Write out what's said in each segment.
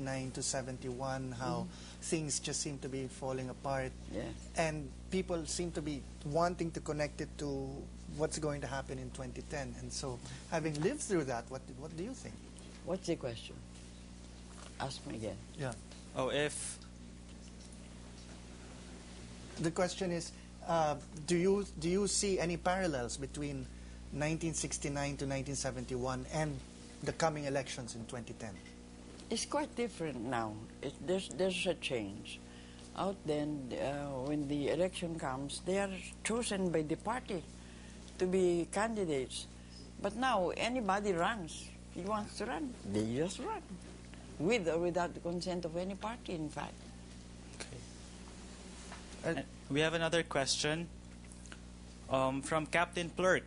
1969 to 71, how things just seem to be falling apart. Yeah. And people seem to be wanting to connect it to what's going to happen in 2010. And so, having lived through that, what do you think? What's the question? Ask me again. Yeah. Oh, if The question is, do you see any parallels between 1969 to 1971 and the coming elections in 2010? It's quite different now. There's a change. Out then, when the election comes, they are chosen by the party to be candidates. But now, anybody runs. He wants to run. They just run. With or without the consent of any party, in fact. and we have another question from Captain Plurk.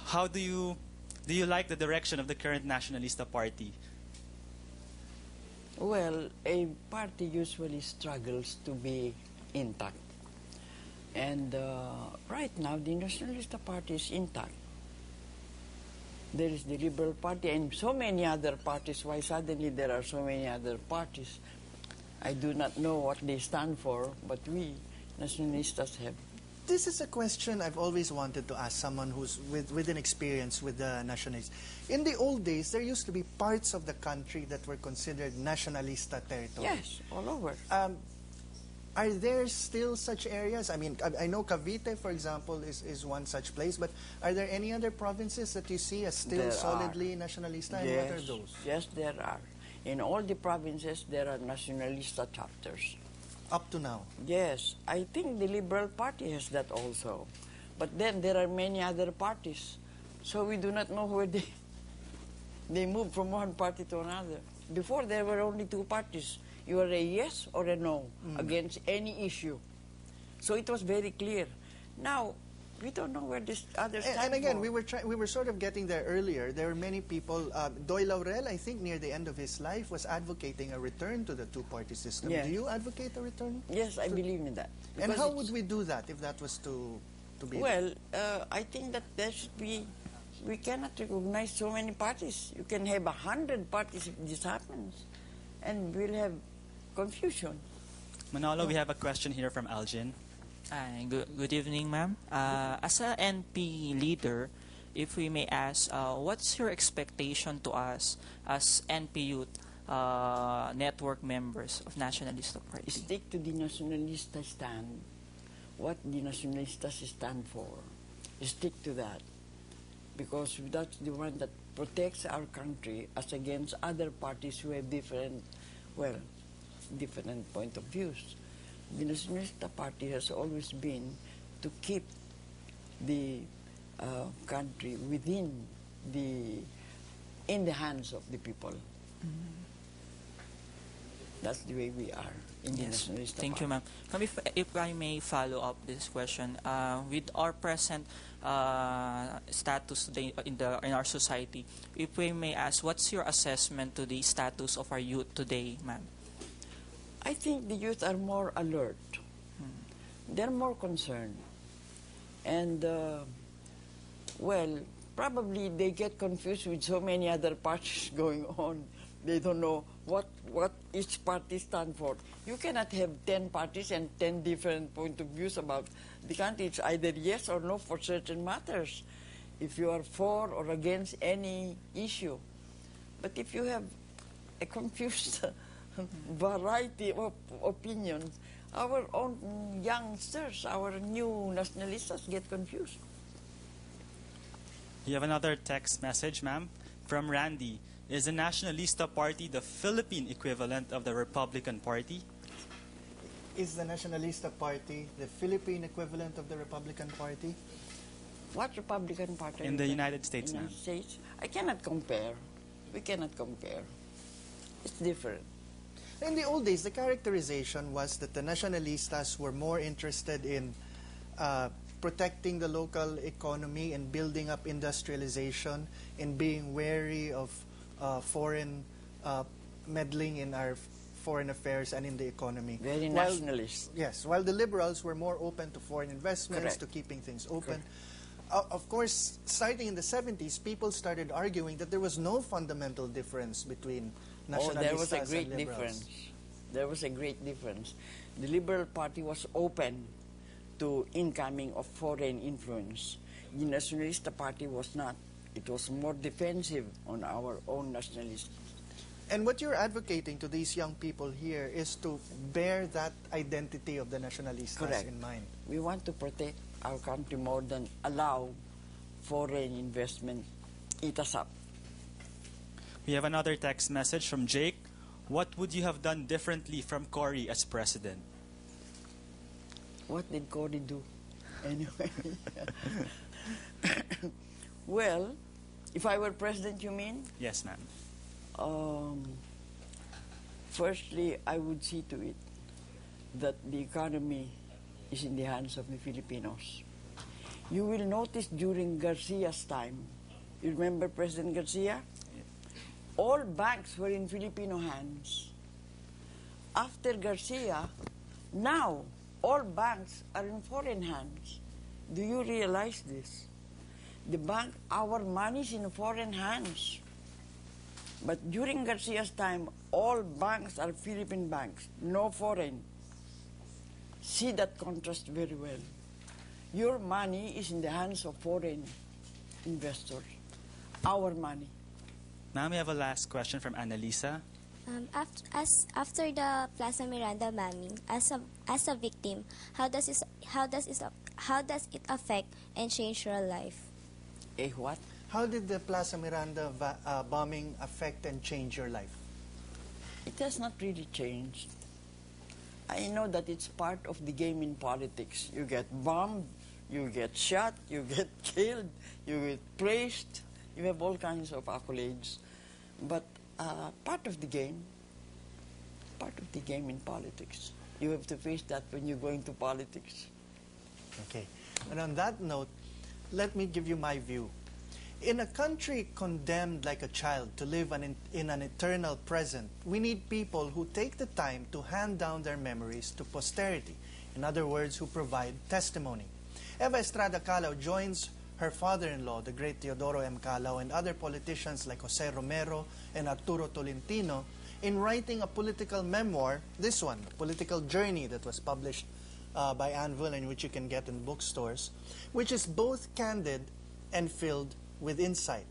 How do you like the direction of the current Nacionalista Party? Well, a party usually struggles to be intact. And right now, the Nacionalista Party is intact. There is the Liberal Party and so many other parties. Why suddenly there are so many other parties? I do not know what they stand for, but we, Nacionalistas, have. This is a question I've always wanted to ask someone who's with an experience with the nationalists. In the old days, there used to be parts of the country that were considered nationalista territory. Yes, all over. Are there still such areas? I mean, I know Cavite, for example, is one such place, but are there any other provinces that you see as still There solidly nationalista? And Yes, what are those? yes, there are. In all the provinces, there are Nacionalista chapters. Up to now? Yes, I think the Liberal Party has that also. But then there are many other parties. So we do not know where they move from one party to another. Before there were only two parties. You are a yes or a no against any issue. So it was very clear. Now, we don't know where this other stand And again, for. we were sort of getting there earlier. There were many people. Doy Laurel, I think, near the end of his life, was advocating a return to the two-party system. Yes. Do you advocate a return? Yes, I believe in that. And Because how it's- would we do that if that was to be? Well, I think that there should be. We cannot recognize so many parties. You can have 100 parties if this happens, and we'll have confusion. Manolo, we have a question here from Algin. Hi, good evening, ma'am. As a NP leader, if we may ask, what's your expectation to us as NP Youth network members of Nacionalista Party? Stick to the Nacionalista stand. What the Nacionalistas stand for. Stick to that. Because that's the one that protects our country as against other parties who have different point of views. The Nacionalista Party has always been to keep the country in the hands of the people. That's the way we are in the Nacionalista Thank Party. you, ma'am. Ma'am, if I may follow up this question, with our present status today in our society, if we may ask, what's your assessment to the status of our youth today, ma'am? I think the youth are more alert. They're more concerned. And, probably they get confused with so many other parties going on. They don't know what each party stands for. You cannot have 10 parties and 10 different point of views about the country. It's either yes or no for certain matters, if you are for or against any issue. But if you have a confused variety of opinions, our own youngsters, our new nationalists get confused. You have another text message, ma'am, from Randy. Is the Nacionalista Party the Philippine equivalent of the Republican Party? Is the Nacionalista Party the Philippine equivalent of the Republican Party? What Republican Party? In the United States, ma'am. United States? I cannot compare. We cannot compare. It's different. In the old days, the characterization was that the Nacionalistas were more interested in protecting the local economy and building up industrialization and being wary of foreign meddling in our foreign affairs and in the economy. Very nationalist. Yes, while the liberals were more open to foreign investments, Correct. to keeping things open. of course, starting in the 70s, people started arguing that there was no fundamental difference between nationalistas there was a great and liberals. difference. There was a great difference. The Liberal Party was open to incoming of foreign influence. The Nationalista Party was not. It was more defensive on our own nationalism. And what you're advocating to these young people here is to bear that identity of the nationalistas Correct. in mind. We want to protect our country more than allow foreign investment eat us up. We have another text message from Jake. What would you have done differently from Cory as president? What did Cory do? Anyway. Well, if I were president, you mean? Yes, ma'am. Firstly, I would see to it that the economy is in the hands of the Filipinos. You will notice during Garcia's time, you remember President Garcia? All banks were in Filipino hands. After Garcia, now all banks are in foreign hands. Do you realize this? The bank, our money is in foreign hands. But during Garcia's time, all banks are Philippine banks, no foreign. See that contrast very well. Your money is in the hands of foreign investors. Our money. Ma'am, we have a last question from Annalisa. After the Plaza Miranda bombing, as a victim, how does it affect and change your life? What? How did the Plaza Miranda bombing affect and change your life? It has not really changed. I know that it's part of the game in politics. You get bombed, you get shot, you get killed, you get praised, you have all kinds of accolades. But part of the game in politics. You have to face that when you go into politics. Okay. And on that note, let me give you my view. In a country condemned like a child to live in an eternal present, we need people who take the time to hand down their memories to posterity. In other words, who provide testimony. Eva Estrada Calao joins her father-in-law, the great Teodoro M. Calao, and other politicians like Jose Romero and Arturo Tolentino in writing a political memoir, this one, Political Journey, that was published by Anvil and which you can get in bookstores, which is both candid and filled with insight.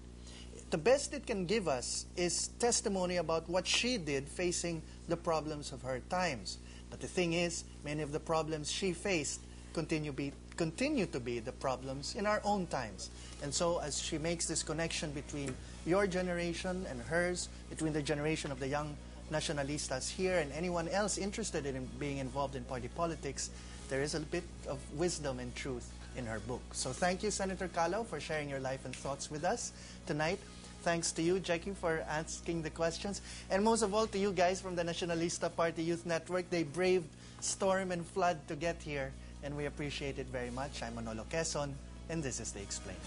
The best it can give us is testimony about what she did facing the problems of her times. But the thing is, many of the problems she faced continue to be the problems in our own times. And so as she makes this connection between your generation and hers, between the generation of the young nationalistas here and anyone else interested in being involved in party politics, there is a bit of wisdom and truth in her book. So thank you, Senator Calao, for sharing your life and thoughts with us tonight. Thanks to you, Jackie, for asking the questions. And most of all, to you guys from the Nacionalista Party Youth Network. They braved storm and flood to get here, and we appreciate it very much. I'm Manolo, Quezon, and this is The Explained.